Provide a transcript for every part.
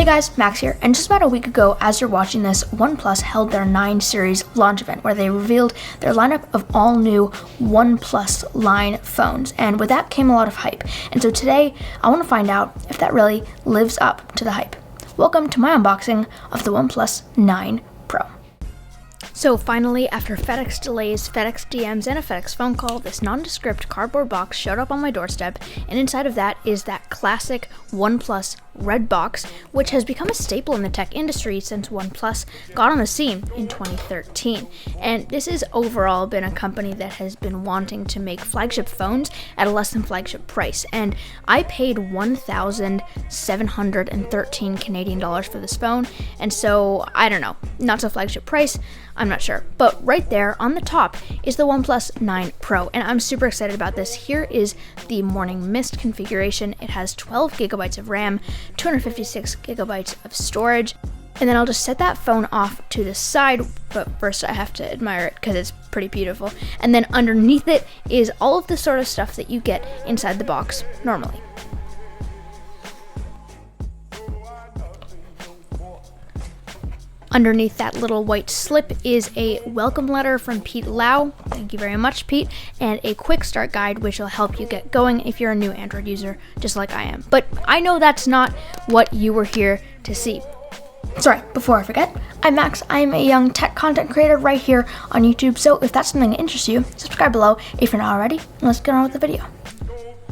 Hey guys, Max here, and just about a week ago, as you're watching this, OnePlus held their 9 series launch event where they revealed their lineup of all new OnePlus line phones, and with that came a lot of hype. And so today, I want to find out if that really lives up to the hype. Welcome to my unboxing of the OnePlus 9 Pro. So finally, after FedEx delays, FedEx DMs, and a FedEx phone call, this nondescript cardboard box showed up on my doorstep, and inside of that is that classic OnePlus red box, which has become a staple in the tech industry since OnePlus got on the scene in 2013. And this has overall been a company that has been wanting to make flagship phones at a less than flagship price. And I paid 1,713 Canadian dollars for this phone, and so I don't know, not so flagship price, I'm not sure. But right there on the top is the OnePlus 9 Pro, and I'm super excited about this. Here is the Morning Mist configuration. It has 12 gigabytes of RAM, 256 gigabytes of storage, and then I'll just set that phone off to the side, but first I have to admire it because it's pretty beautiful. And then underneath it is all of the sort of stuff that you get inside the box normally. Underneath that little white slip is a welcome letter from Pete Lau. Thank you very much, Pete. And a quick start guide, which will help you get going if you're a new Android user, just like I am. But I know that's not what you were here to see. Sorry, before I forget, I'm Max. I'm a young tech content creator right here on YouTube. So if that's something that interests you, subscribe below if you're not already. And let's get on with the video.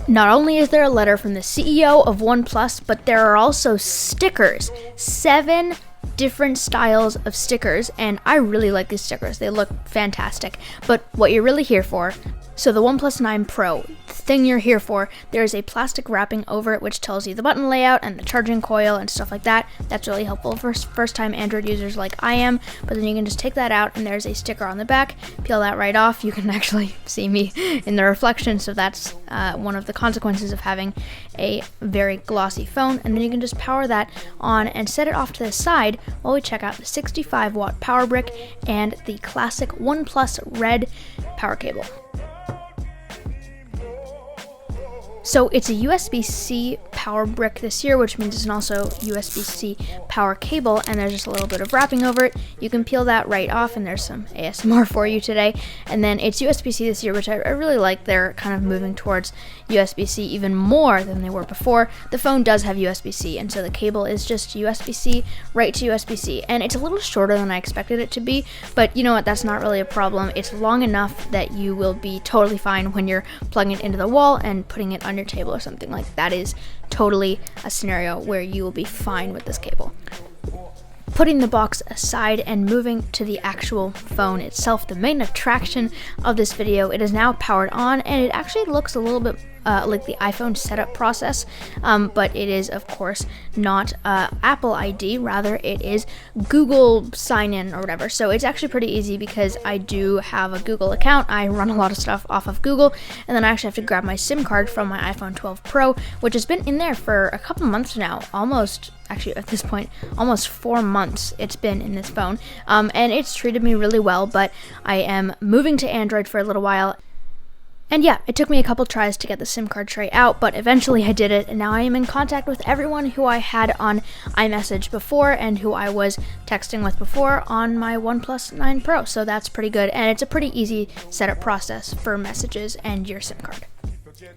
Not only is there a letter from the CEO of OnePlus, but there are also stickers. 7 different styles of stickers, and I really like these stickers. They look fantastic. But what you're really here for, so the OnePlus 9 Pro, the thing you're here for, there's a plastic wrapping over it which tells you the button layout and the charging coil and stuff like that. That's really helpful for first-time Android users like I am. But then you can just take that out and there's a sticker on the back. Peel that right off. You can actually see me in the reflection, so that's one of the consequences of having a very glossy phone. And then you can just power that on and set it off to the side while we check out the 65-watt power brick and the classic OnePlus red power cable. So it's a USB-C power brick this year, which means it's also USB-C power cable, and there's just a little bit of wrapping over it. You can peel that right off, and there's some ASMR for you today. And then it's USB-C this year, which I really like. They're kind of moving towards USB-C even more than they were before. The phone does have USB-C, and so the cable is just USB-C right to USB-C. And it's a little shorter than I expected it to be, but you know what? That's not really a problem. It's long enough that you will be totally fine when you're plugging it into the wall and putting it on your table or something. Like that is totally a scenario where you will be fine with this cable. Putting the box aside and moving to the actual phone itself, the main attraction of this video, it is now powered on, and it actually looks a little bit like the iPhone setup process, but it is of course not Apple ID, rather it is Google sign in or whatever. So it's actually pretty easy because I do have a Google account. I run a lot of stuff off of Google, and then I actually have to grab my SIM card from my iPhone 12 Pro, which has been in there for a couple months now, actually at this point almost 4 months it's been in this phone, and it's treated me really well. But I am moving to Android for a little while. And yeah, it took me a couple tries to get the SIM card tray out, but eventually I did it, and now I am in contact with everyone who I had on iMessage before and who I was texting with before on my OnePlus 9 Pro, so that's pretty good, and it's a pretty easy setup process for messages and your SIM card.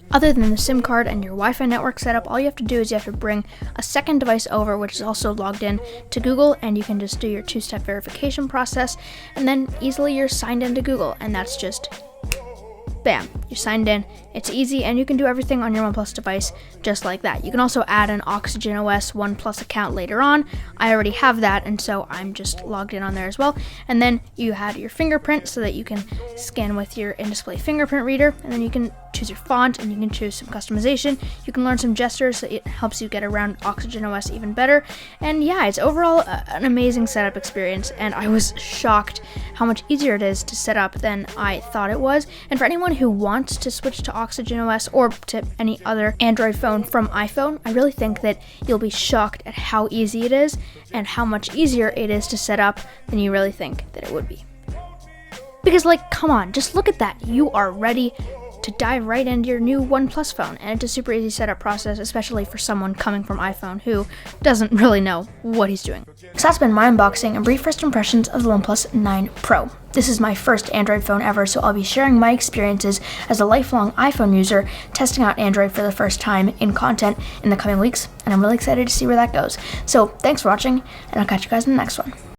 Other than the SIM card and your Wi-Fi network setup, all you have to do is you have to bring a second device over, which is also logged in to Google, and you can just do your 2-step verification process, and then easily you're signed into Google, and that's just bam, you're signed in. It's easy, and you can do everything on your OnePlus device just like that. You can also add an Oxygen OS OnePlus account later on. I already have that, and so I'm just logged in on there as well. And then you had your fingerprint so that you can scan with your in-display fingerprint reader, and then you can choose your font, and you can choose some customization. You can learn some gestures so it helps you get around Oxygen OS even better. And yeah, it's overall an amazing setup experience, and I was shocked how much easier it is to set up than I thought it was. And for anyone who wants to switch to Oxygen OS or to any other Android phone from iPhone, I really think that you'll be shocked at how easy it is and how much easier it is to set up than you really think that it would be. Because, like, come on, just look at that. You are ready to dive right into your new OnePlus phone, and it's a super easy setup process, especially for someone coming from iPhone who doesn't really know what he's doing. So that's been my unboxing and brief first impressions of the OnePlus 9 Pro. This is my first Android phone ever, so I'll be sharing my experiences as a lifelong iPhone user, testing out Android for the first time in content in the coming weeks, and I'm really excited to see where that goes. So thanks for watching, and I'll catch you guys in the next one.